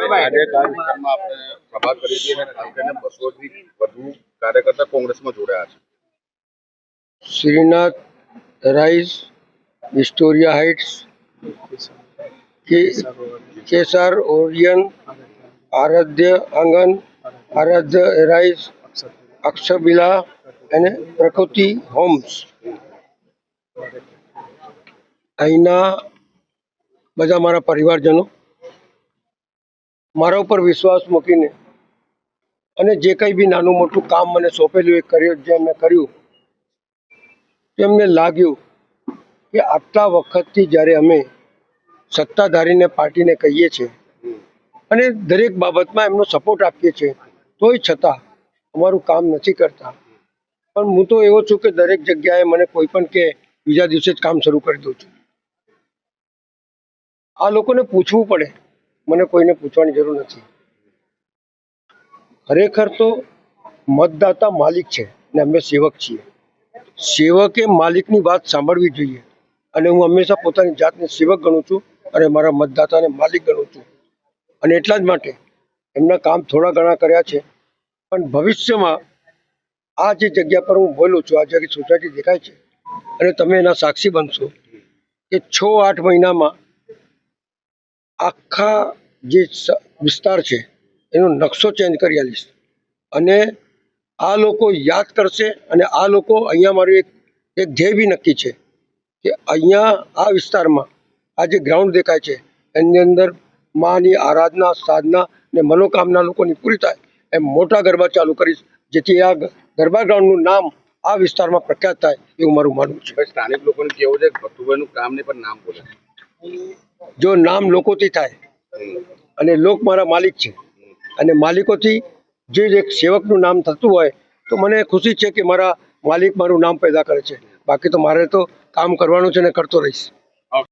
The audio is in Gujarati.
આજે કયા વિસ્તારમાં આપણે સભા કરી હતી અને ખાસ કરીને 200 થી વધુ કાર્યકર્તા કોંગ્રેસમાં જોડાયા છે? શ્રીનાથ રાઈસ, વિક્ટોરિયા હાઇટ્સ, કેસર ઓરિયન, આરાધ્ય આંગણ, આરાધ્ય રાઈસ, અક્ષરવિલા અને પ્રકૃતિ હોમ્સ. અહીંના બધા મારા પરિવારજનો મારા ઉપર વિશ્વાસ મૂકીને અને જે કંઈ બી નાનું મોટું કામ મને સોંપેલું એ કર્યું, જે મેં કર્યું, તેમને લાગ્યું કે આટલા વખતથી જ્યારે અમે સત્તાધારીને પાર્ટીને કહીએ છીએ અને દરેક બાબતમાં એમનો સપોર્ટ આપીએ છીએ, તોય છતાં અમારું કામ નથી કરતા. પણ હું તો એવો છું કે દરેક જગ્યાએ મને કોઈ પણ કે બીજા દિવસે જ કામ શરૂ કરી દઉં છું. આ લોકોને પૂછવું પડે, મને કોઈને પૂછવાની જરૂર નથી. ખરેખર તો મતદાતા માલિક છે ને અમે સેવક છીએ. સેવકે માલિકની વાત સાંભળવી જોઈએ અને હું હંમેશા પોતાની જાતને સેવક ગણું છું અને મારા મતદાતાને માલિક ગણું છું. અને એટલા જ માટે એમના કામ થોડા ઘણા કર્યા છે, પણ ભવિષ્યમાં આ જે જગ્યા પર હું બોલું છું, આ જગ્યા સોસાયટી દેખાય છે અને તમે એના સાક્ષી બનશો કે 6-8 મહિનામાં આખા જે વિસ્તાર છે એનો નકશો ચેન્જ કરી આવીશ. અને આ લોકો યાદ કરશે અને આ લોકો અહીંયા મારું એક ધ્યેય બી નક્કી છે કે અહીંયા આ વિસ્તારમાં આ જે ગ્રાઉન્ડ દેખાય છે એની અંદર માની આરાધના, સાધના ને મનોકામના લોકોની પૂરી થાય એમ મોટા ગરબા ચાલુ કરીશ, જેથી આ ગરબા ગ્રાઉન્ડનું નામ આ વિસ્તારમાં પ્રખ્યાત થાય એવું મારું માનવું છે. સ્થાનિક લોકોને કેવું છે કે ભથ્થુભાઈનું કામ નહીં પણ નામ બોલે. જો નામ લોકોથી થાય અને લોક મારા માલિક છે અને માલિકોથી જે એક સેવકનું નામ થતું હોય તો મને ખુશી છે કે મારા માલિક મારું નામ પેદા કરે છે. બાકી તો મારે તો કામ કરવાનું છે ને કરતો રહીશ.